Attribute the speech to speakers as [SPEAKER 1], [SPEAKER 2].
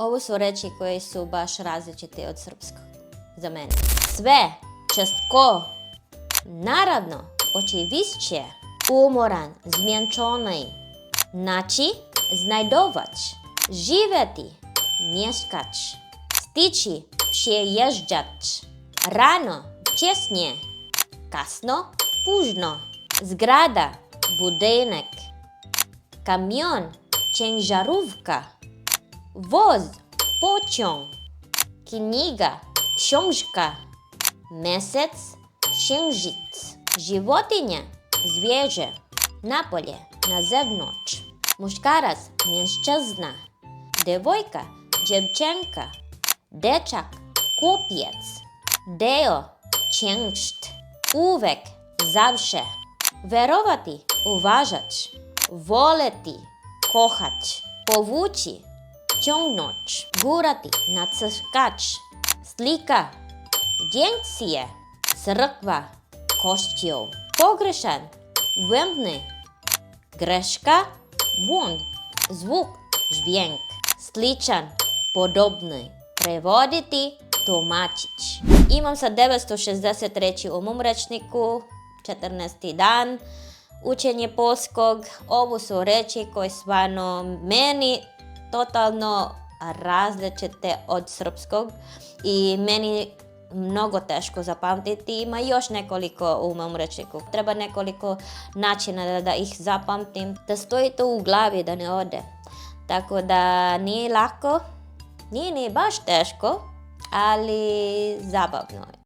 [SPEAKER 1] Ovo su reči koje su baš različite od srpskog za mene. Sve, čestko, naravno, oczywiście, umoran, zmęczony. Znači, znajdować, živjeti, mieszkać, stići, przejeżdżać, rano, wcześnie, kasno, późno, zgrada, budynek, kamion, ciężarówka, woz, pociąg, kniga, książka, mesec, księżyc, životinja, zwierzę, na polje, na zewnątrz, muškarac, mężczyzna, devojka, dziewczynka, deczak, kupiec, deo, ciężt, uvek, zawsze, verovati, uważać, voleti, kochać, povući, ciągnąć, gurati, naciskać, slika, dźwiękcie, crkva, kościół, pogrešan, błędny, greška, błąd, zvuk, dźwięk, sličan, podobny, prevoditi, tumačić. Imam sad 963. u mom rečniku, 14. dan, učenje polskog. Ovo su reči koje stvarno meni totalno različite od srpskog i meni mnogo teško zapamtiti. Ima još nekoliko u mom rečniku. Treba nekoliko načina da ih zapamtim, da stoji to u glavi, da ne ode. Tako da nije lako, nije baš teško, ali zabavno je.